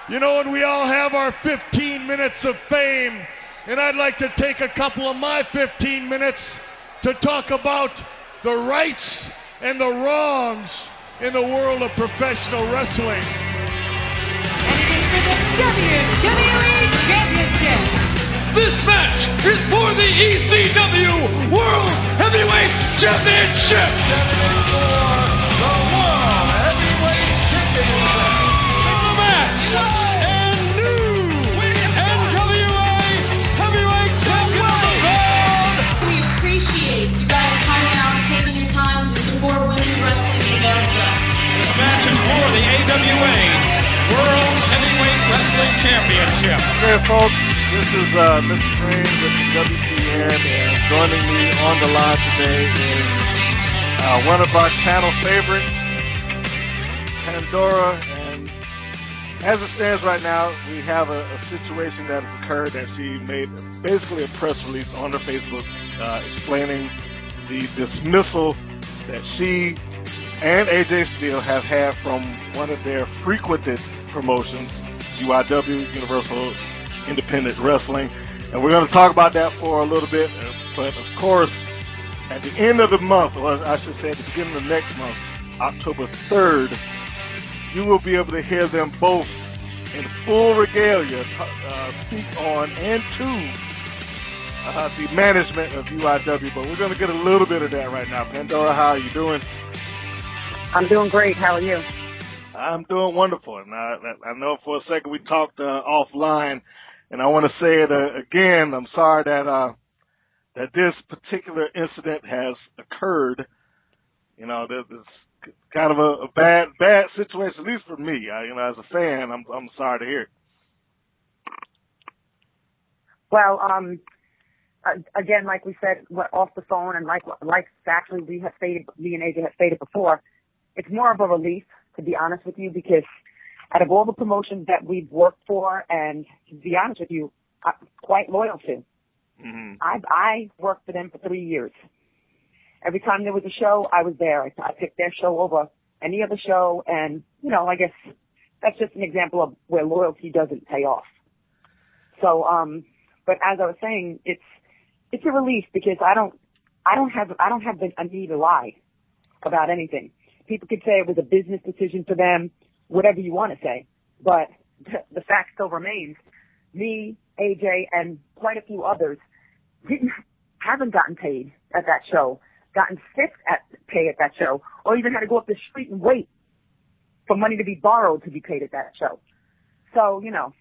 You know, and we all have our 15 minutes of fame, and I'd like to take a couple of my 15 minutes to talk about the rights and the wrongs in the world of professional wrestling. And it is for the WWE Championship. This match is for the ECW World Heavyweight Championship. The World Heavyweight Championship. The match and new NWA Heavyweight Champion. We appreciate you guys coming out and taking your time to support women's wrestling in America. This match is for the AWA World Heavyweight Wrestling Championship. Okay, folks, this is Mr. Green with the WPN, and joining me on the line today is one of our channel favorites, Pandora. And as it stands right now, we have a situation that has occurred that she made basically a press release on her Facebook explaining the dismissal that she and AJ Steele have had from one of their frequented promotions, UIW, Universal Independent Wrestling. And we're going to talk about that for a little bit. But of course, at the end of the month, or I should say at the beginning of next month, October 3rd, you will be able to hear them both in full regalia speak on and to the management of UIW. But we're going to get a little bit of that right now. Pandora, how are you doing? I'm doing great. How are you? I'm doing wonderful. And I know for a second we talked offline, and I want to say it again. I'm sorry that this particular incident has occurred. You know, it's kind of a bad situation, at least for me. You know, as a fan, I'm sorry to hear it. Well, again, like we said off the phone, and like actually we have stated, me and AJ have stated before, it's more of a relief, to be honest with you, because out of all the promotions that we've worked for, and to be honest with you, I'm quite loyal to, I worked for them for 3 years. Every time there was a show, I was there. I picked their show over any other show, and, you know, I guess that's just an example of where loyalty doesn't pay off. So, but as I was saying, it's a relief, because I don't have a need to lie about anything. People could say it was a business decision for them, whatever you want to say, but the fact still remains, me, AJ, and quite a few others haven't gotten paid at that show, gotten sick at pay at that show, or even had to go up the street and wait for money to be borrowed to be paid at that show. So, you know,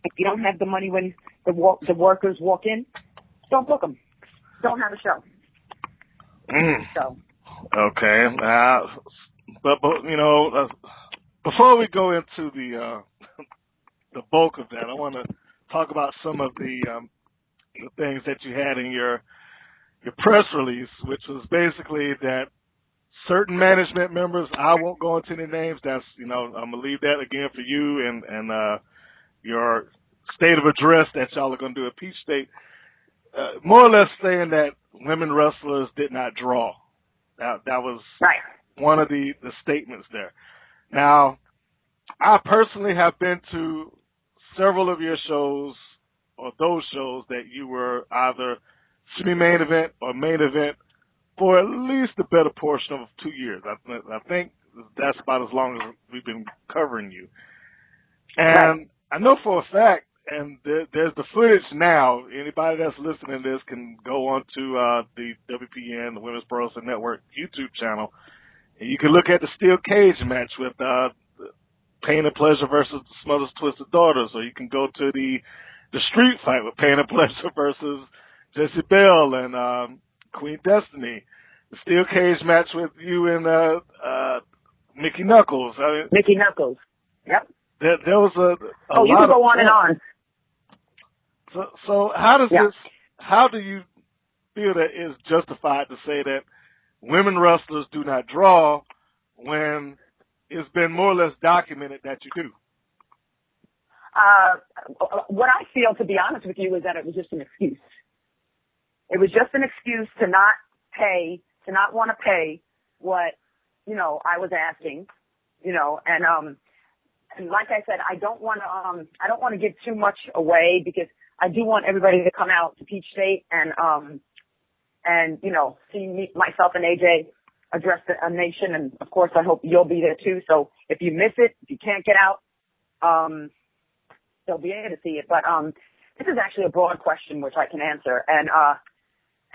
if you don't have the money when the workers walk in, don't book them. Don't have a show. So. Okay. But you know, before we go into the bulk of that, I want to talk about some of the things that you had in your press release, which was basically that certain management members, I won't go into any names. That's, you know, I'm gonna leave that again for you and your state of address that y'all are gonna do at Peachstate. More or less saying that women wrestlers did not draw. That was right. One of the statements there. Now, I personally have been to several of your shows, or those shows that you were either semi-main event or main event for at least the better portion of 2 years. I think that's about as long as we've been covering you. And right. I know for a fact, and there's the footage now. Anybody that's listening to this can go on to the WPN, the Women's Pro Wrestling Network YouTube channel, and you can look at the steel cage match with Pain and Pleasure versus the Smothers Twisted Daughters, or you can go to the street fight with Pain and Pleasure versus Jessie Bell and Queen Destiny, the steel cage match with you and Mickey Knuckles. Mickey Knuckles. Yep. There was a oh, you lot can go of on and on. So how does yeah. this? How do you feel that it's justified to say that women wrestlers do not draw when it's been more or less documented that you do? What I feel, to be honest with you, is that it was just an excuse. It was just an excuse to not pay, to not want to pay what, you know, I was asking, you know, and and like I said, I don't want to give too much away because I do want everybody to come out to Peach State and see me, myself and AJ address a nation, and of course I hope you'll be there too. So if you miss it, if you can't get out, they'll be able to see it. But this is actually a broad question which I can answer. And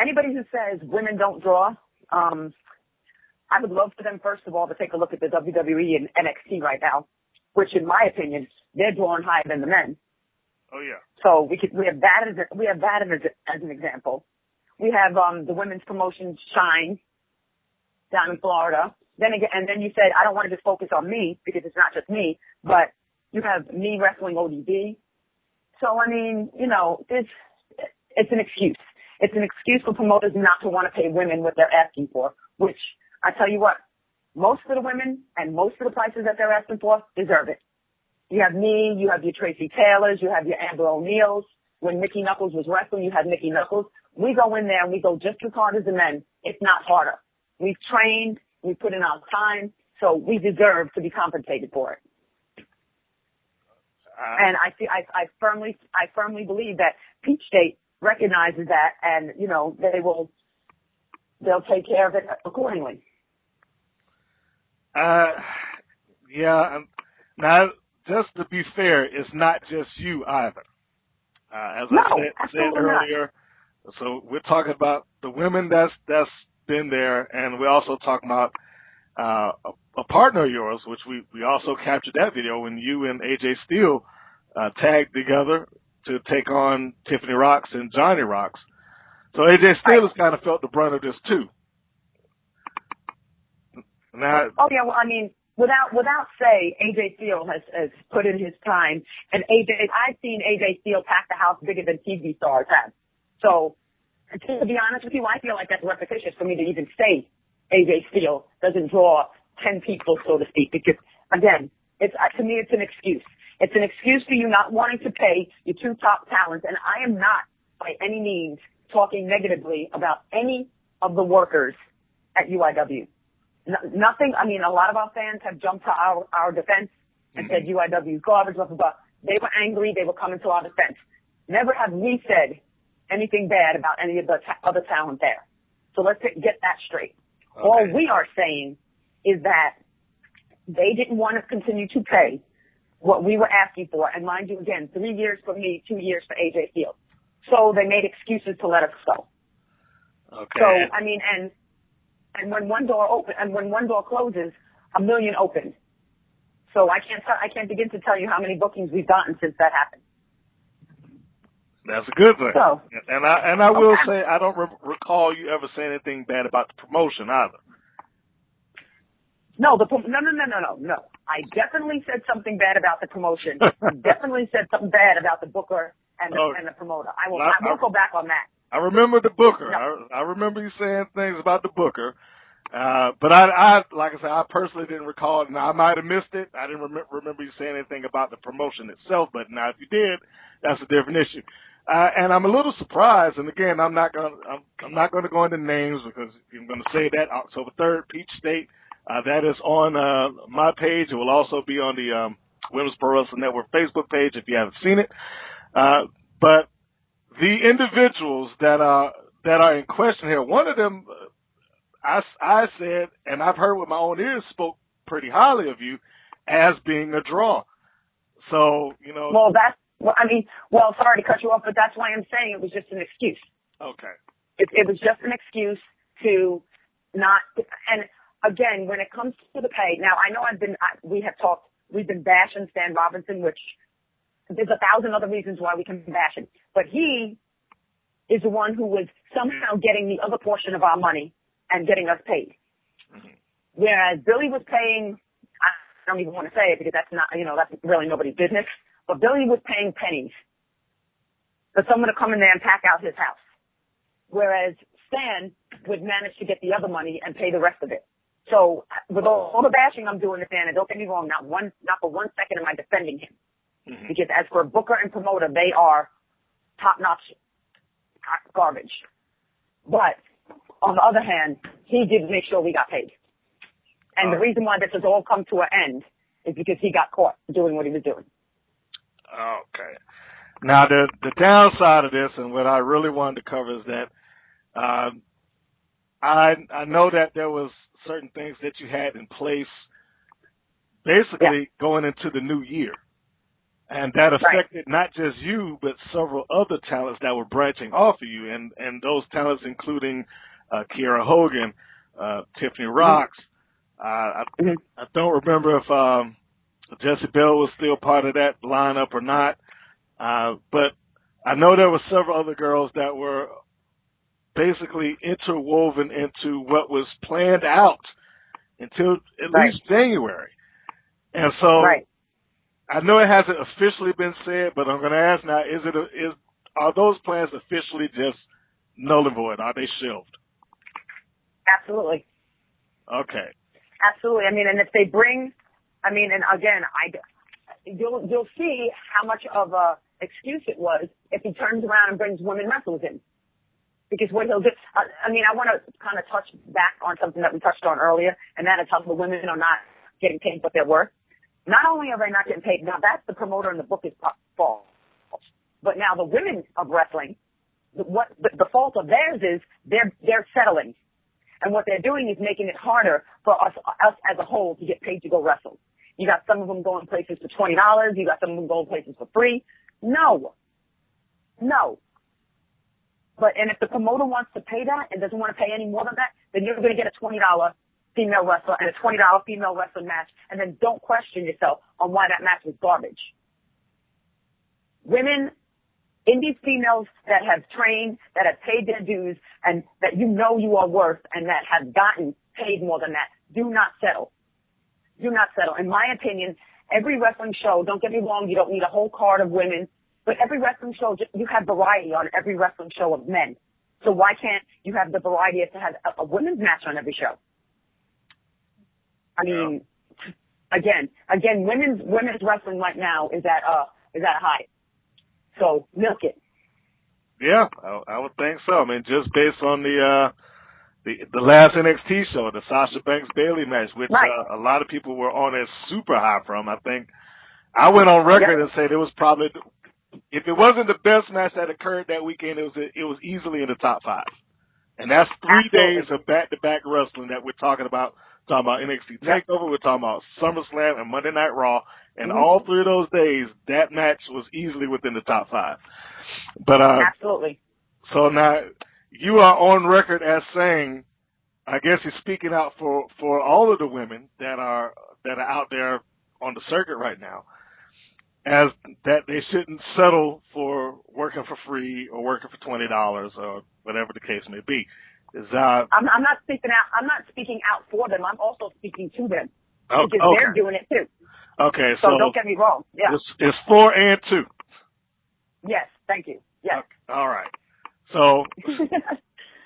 anybody who says women don't draw, I would love for them, first of all, to take a look at the WWE and NXT right now, which, in my opinion, they're drawing higher than the men. Oh yeah. So we have that as an example. We have the women's promotion Shine down in Florida. Then you said I don't want to just focus on me because it's not just me, but you have me wrestling ODB. So I mean, it's an excuse. It's an excuse for promoters not to want to pay women what they're asking for, which I tell you what, most of the women and most of the prices that they're asking for deserve it. You have me, you have your Tracy Taylors, you have your Amber O'Neills. When Mickey Knuckles was wrestling, you had Mickey Knuckles. We go in there and we go just as hard as the men, if not harder. We've trained, we put in our time, so we deserve to be compensated for it. And I firmly believe that Peach State recognizes that, and they'll take care of it accordingly. Yeah. Now, just to be fair, it's not just you either. As I said earlier, so we're talking about the women that's been there, and we're also talking about a partner of yours, which we also captured that video when you and AJ Steele tagged together to take on Tiffany Rocks and Johnny Rocks. So AJ Steele has kind of felt the brunt of this too. Now, well, I mean, without say, AJ Steele has put in his time, and I've seen AJ Steele pack the house bigger than TV stars have. So, to be honest with you, I feel like that's repetitious for me to even say AJ Steele doesn't draw 10 people, so to speak, because again, to me it's an excuse. It's an excuse for you not wanting to pay your two top talents, and I am not by any means talking negatively about any of the workers at UIW. Nothing. I mean, a lot of our fans have jumped to our defense and said UIW is garbage, blah, blah, blah. They were angry. They were coming to our defense. Never have we said anything bad about any of the other talent there. So let's get that straight. Okay. All we are saying is that they didn't want to continue to pay what we were asking for. And mind you, again, 3 years for me, 2 years for AJ Steele. So they made excuses to let us go. Okay. So, I mean, and when one door closes, a million open. So I can't begin to tell you how many bookings we've gotten since that happened. That's a good thing. So, and I will say I don't recall you ever saying anything bad about the promotion either. No. I definitely said something bad about the promotion. I definitely said something bad about the booker and the promoter. I won't go back on that. I remember the booker. No. I remember you saying things about the booker. But I like I said, I personally didn't recall it. Now, I might have missed it. I didn't remember you saying anything about the promotion itself. But now, if you did, that's a different issue. And I'm a little surprised. And again, I'm not going to go into names because I'm going to say that October 3rd, Peach State. That is on my page. It will also be on the Women's Pro Wrestling Network Facebook page if you haven't seen it. But the individuals that are in question here, one of them, I said, and I've heard with my own ears, spoke pretty highly of you as being a draw. So, sorry to cut you off, but that's why I'm saying it was just an excuse. Okay. It was just an excuse to not, and again, when it comes to the pay, now I know we've been bashing Stan Robinson, which there's 1,000 other reasons why we can bash him, but he is the one who was somehow getting the other portion of our money and getting us paid. Mm-hmm. Whereas Billy was paying, I don't even want to say it because that's not, that's really nobody's business, but Billy was paying pennies for someone to come in there and pack out his house. Whereas Stan would manage to get the other money and pay the rest of it. So with all the bashing I'm doing to Stan, and don't get me wrong, not for 1 second am I defending him. Mm-hmm. Because as for booker and promoter, they are top-notch garbage. But on the other hand, he did make sure we got paid. And the reason why this has all come to an end is because he got caught doing what he was doing. Okay. Now, the downside of this, and what I really wanted to cover, is that I know that there was certain things that you had in place basically going into the new year. And that affected not just you, but several other talents that were branching off of you. And those talents including Kiera Hogan, Tiffany Rocks. I don't remember if Jessie Bell was still part of that lineup or not. But I know there were several other girls that were basically interwoven into what was planned out until at least January. And so I know it hasn't officially been said, but I'm going to ask now, are those plans officially just null and void? Are they shelved? Absolutely. Okay. Absolutely. I mean, and if they bring, I mean, and again, you'll see how much of a excuse it was if he turns around and brings women wrestlers in. Because what he'll do, I mean, I want to kind of touch back on something that we touched on earlier, and that is how the women are not getting paid what they're worth. Not only are they not getting paid, now that's the promoter and the book is fault. But now the women of wrestling, the fault of theirs is they're settling. And what they're doing is making it harder for us as a whole to get paid to go wrestle. You got some of them going places for $20. You got some of them going places for free. No. And if the promoter wants to pay that and doesn't want to pay any more than that, then you're going to get a $20 female wrestler and a $20 female wrestler match, and then don't question yourself on why that match was garbage. Women, indie females that have trained, that have paid their dues, and that you know you are worth, and that have gotten paid more than that, do not settle. Do not settle. In my opinion, every wrestling show, don't get me wrong, you don't need a whole card of women, but every wrestling show, you have variety on every wrestling show of men. So why can't you have the variety to have a women's match on every show? I mean, again, women's wrestling right now is at a high. So milk it. Yeah, I would think so. I mean, just based on the last NXT show, the Sasha Banks Bayley match, which a lot of people were on as super high from. I think I went on record and said it was probably, if it wasn't the best match that occurred that weekend, it was easily in the top 5. And that's 3 days of back-to-back wrestling that we're talking about. Talking about NXT TakeOver, we're talking about SummerSlam and Monday Night Raw, and all 3 of those days, that match was easily within the top 5. But absolutely. So now you are on record as saying, I guess you're speaking out for all of the women that are out there on the circuit right now, as that they shouldn't settle for working for free or working for $20 or whatever the case may be. I'm not speaking out. I'm not speaking out for them. I'm also speaking to them because they're doing it too. Okay, so don't get me wrong. Yeah, it's 4 and 2. Yes, thank you. Yes. Okay. All right. So,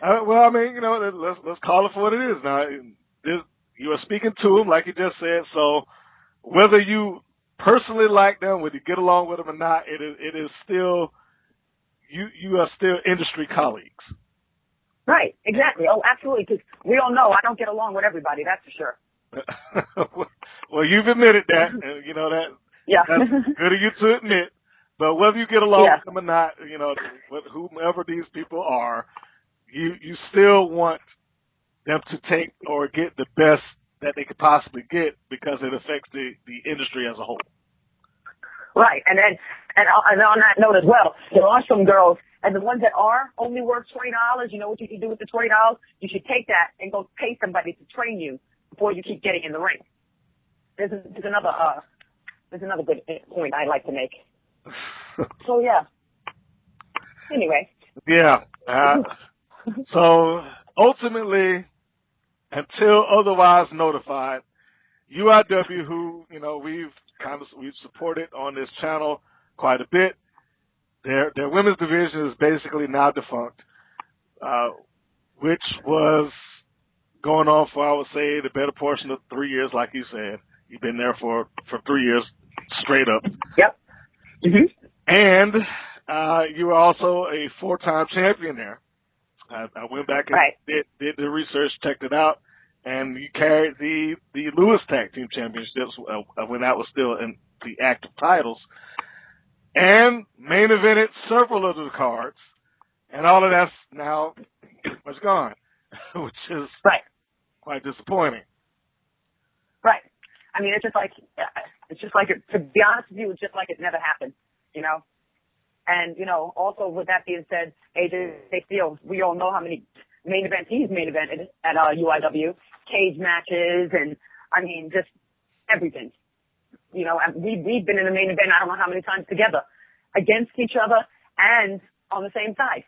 well, I mean, let's call it for what it is. Now, you are speaking to them, like you just said. So, whether you personally like them, whether you get along with them or not, it is still you are still industry colleagues. Right, exactly. Oh, absolutely, because we all know I don't get along with everybody, that's for sure. Well, you've admitted that, and that. Yeah. That's good of you to admit. But whether you get along with them or not, whomever these people are, you still want them to take or get the best that they could possibly get because it affects the industry as a whole. Right, and on that note as well, there are some girls, and the ones that are only worth $20, you know what you can do with the $20? You should take that and go pay somebody to train you before you keep getting in the ring. There's another good point I like to make. So yeah. Anyway. Yeah. So ultimately, until otherwise notified, UIW, who we've supported on this channel quite a bit, their women's division is basically now defunct, which was going on for, I would say, the better portion of 3 years, like you said. You've been there for 3 years straight up. Yep. Mm-hmm. And you were also a 4-time champion there. I went back and did the research, checked it out. and you carried the Lewis Tag Team Championships when that was still in the active titles, and main evented several of the cards, and all of that's now pretty much gone, which is Right. quite disappointing. Right. I mean, it's just like to be honest with you, it's just like it never happened, you know? And, you know, also with that being said, AJ Styles, we all know how many main events he's main evented at UIW, cage matches, and, I mean, just everything. You know, we've been in a main event I don't know how many times together, against each other and on the same side.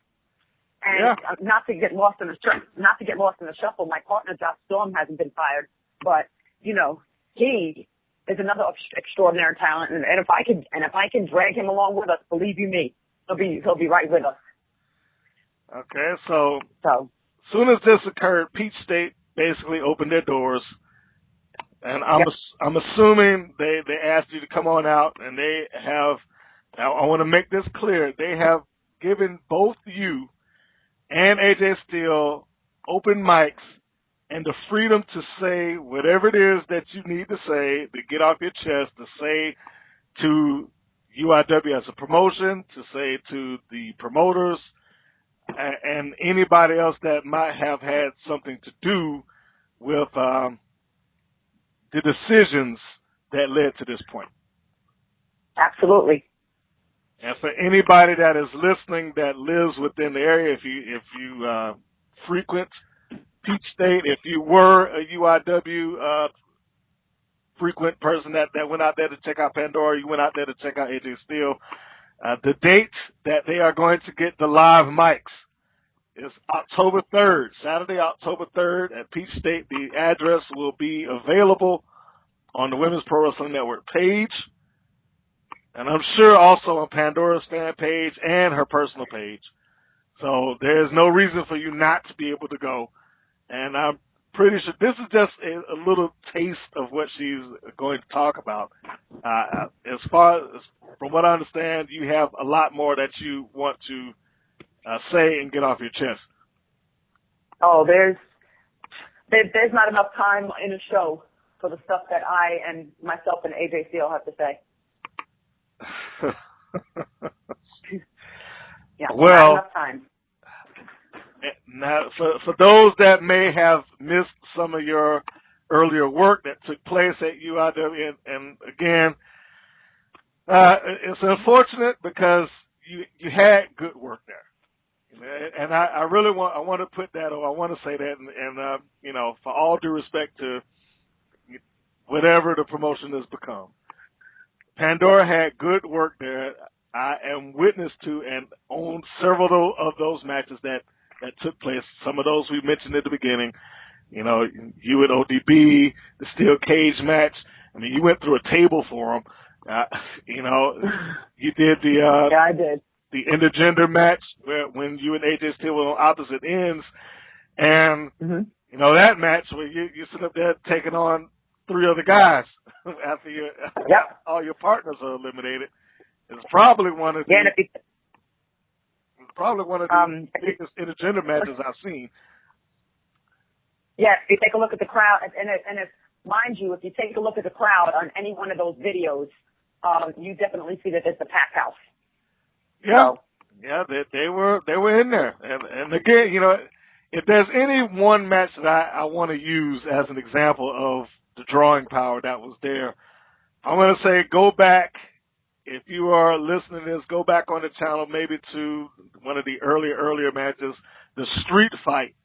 And not to get lost in the shuffle, my partner Josh Storm hasn't been fired, but you know, he is another extraordinary talent, and if I can drag him along with us, believe you me, he'll be right with us. Okay, so soon as this occurred, Peachstate basically opened their doors, and I'm assuming they asked you to come on out, and they have. Now I want to make this clear: they have given both you and AJ Styles open mics and the freedom to say whatever it is that you need to say, to get off your chest, to say to UIW as a promotion, to say to the promoters, and anybody else that might have had something to do with the decisions that led to this point. Absolutely. And for anybody that is listening that lives within the area, if you frequent Peachstate, if you were a UIW frequent person that went out there to check out Pandora, you went out there to check out AJ Styles, the date that they are going to get the live mics is October 3rd, Saturday, October 3rd at Peachstate. The address will be available on the Women's Pro Wrestling Network page, and I'm sure also on Pandora's fan page and her personal page. So there's no reason for you not to be able to go. And I'm pretty sure this is just a little taste of what she's going to talk about. As far as, from what I understand, you have a lot more that you want to say and get off your chest. Oh, there's not enough time in a show for the stuff that I and myself and AJ Styles have to say. Yeah, well, not enough time. Now, for those that may have missed some of your earlier work that took place at UIW, and again, it's unfortunate because you had good work there, and I really want to put that, or I want to say that, and you know, for all due respect to whatever the promotion has become, Pandora had good work there. I am witness to and owned several of those matches that took place. Some of those we mentioned at the beginning. You know, you and ODB, the steel cage match. I mean, you went through a table for them. You know, you did the yeah, I did the intergender match when you and AJ Styles were on opposite ends, and you know that match where you sit up there taking on 3 other guys after all your partners are eliminated. It's probably one of the biggest intergender matches I've seen. Yes, if you take a look at the crowd, and if mind you, if you take a look at the crowd on any one of those videos, you definitely see that it's a packed house. Yeah, so. Yeah, they were in there, and again, you know, if there's any one match that I want to use as an example of the drawing power that was there, I'm going to say go back. If you are listening to this, go back on the channel maybe to one of the earlier matches, the street fight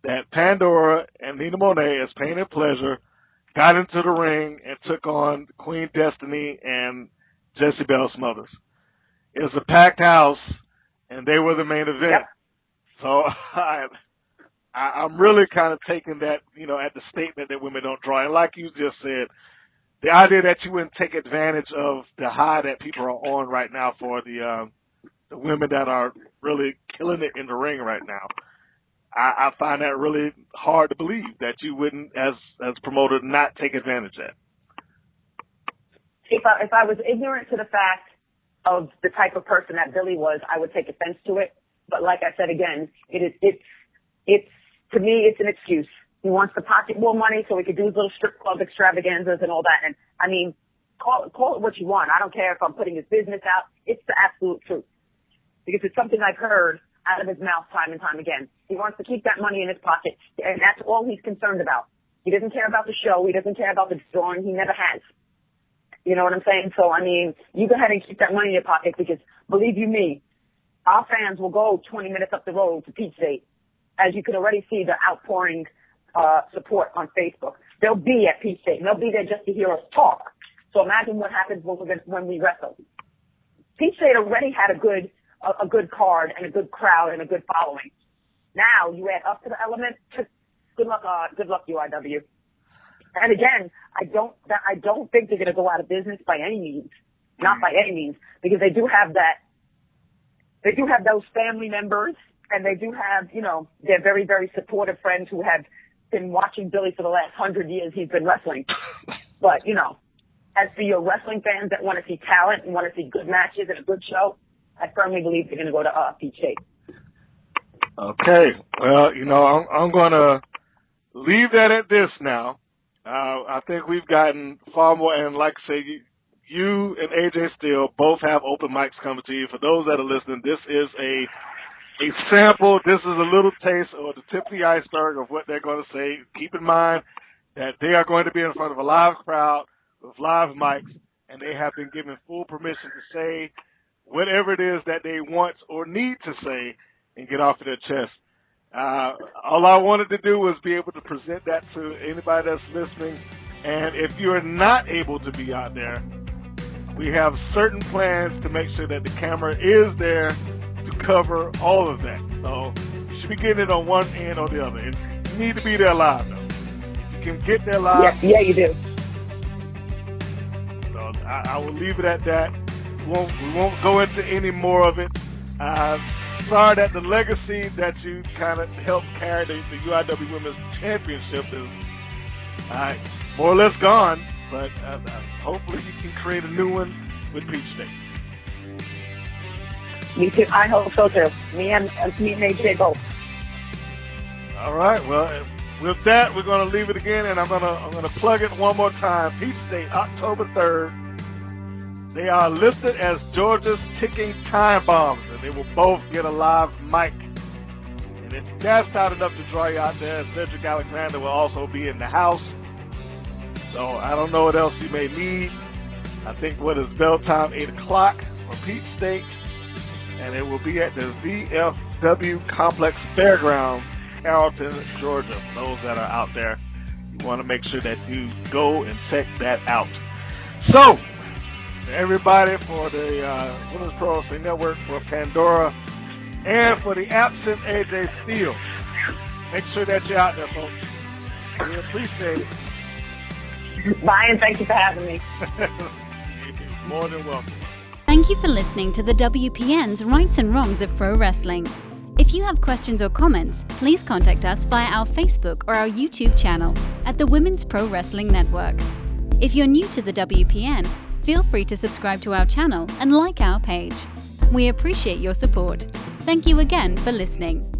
that Pandora and Nina Monet as Pain and Pleasure got into the ring and took on Queen Destiny and Jessie Belle Smothers. It was a packed house, and they were the main event. Yep. So I'm really kind of taking that, you know, at the statement that women don't draw. And like you just said, the idea that you wouldn't take advantage of the high that people are on right now for the women that are really killing it in the ring right now, I find that really hard to believe that you wouldn't, as a promoter, not take advantage of that. If I was ignorant to the fact of the type of person that Billy was, I would take offense to it. But like I said again, it's to me it's an excuse. He wants to pocket more money so he could do his little strip club extravaganzas and all that. And I mean, call it what you want. I don't care if I'm putting his business out. It's the absolute truth. Because it's something I've heard out of his mouth time and time again. He wants to keep that money in his pocket, and that's all he's concerned about. He doesn't care about the show. He doesn't care about the drawing. He never has. You know what I'm saying? So, I mean, you go ahead and keep that money in your pocket because, believe you me, our fans will go 20 minutes up the road to Peachstate. As you can already see, the outpouring support on Facebook. They'll be at Peachstate, and they'll be there just to hear us talk. So imagine what happens when we wrestle. Peachstate already had a good card and a good crowd and a good following. Now you add up to the element. Good luck, UIW. And again, I don't think they're going to go out of business by any means, not by any means, because they do have that. They do have those family members, and they do have, you know, their very, very supportive friends who have been watching Billy for the last 100 years he's been wrestling. But, you know, as for your wrestling fans that want to see talent and want to see good matches and a good show, I firmly believe they're going to go to Peachstate. Okay. Well, you know, I'm going to leave that at this now. I think we've gotten far more, and like I say, you and AJ Steele both have open mics coming to you. For those that are listening, this is a sample. This is a little taste or the tip of the iceberg of what they're going to say. Keep in mind that they are going to be in front of a live crowd with live mics, and they have been given full permission to say whatever it is that they want or need to say and get off of their chest. All I wanted to do was be able to present that to anybody that's listening. And if you're not able to be out there, we have certain plans to make sure that the camera is there to cover all of that. So you should be getting it on one end or the other. You need to be there live, though. You can get there live. Yeah, you do. So I will leave it at that. We won't go into any more of it. Sorry that the legacy that you kind of helped carry the UIW Women's Championship is more or less gone, but hopefully you can create a new one with Peachstate. Me too. I hope so too. Me and AJ both. All right. Well, with that, we're going to leave it again, and I'm gonna plug it one more time. Peachstate, October 3rd. They are listed as Georgia's ticking time bombs, and they will both get a live mic. And if that's not enough to draw you out there, Cedric Alexander will also be in the house. So I don't know what else you may need. I think what is bell time, 8 o'clock for Peachstate, and it will be at the VFW Complex Fairgrounds, Carrollton, Georgia. For those that are out there, you want to make sure that you go and check that out. So, everybody for the Women's Pro Wrestling Network, for Pandora, and for the absent AJ Steele. Make sure that you're out there, folks. We appreciate it. Bye, and thank you for having me. You're more than welcome. Thank you for listening to the WPN's Rights and Wrongs of Pro Wrestling. If you have questions or comments, please contact us via our Facebook or our YouTube channel at the Women's Pro Wrestling Network. If you're new to the WPN, feel free to subscribe to our channel and like our page. We appreciate your support. Thank you again for listening.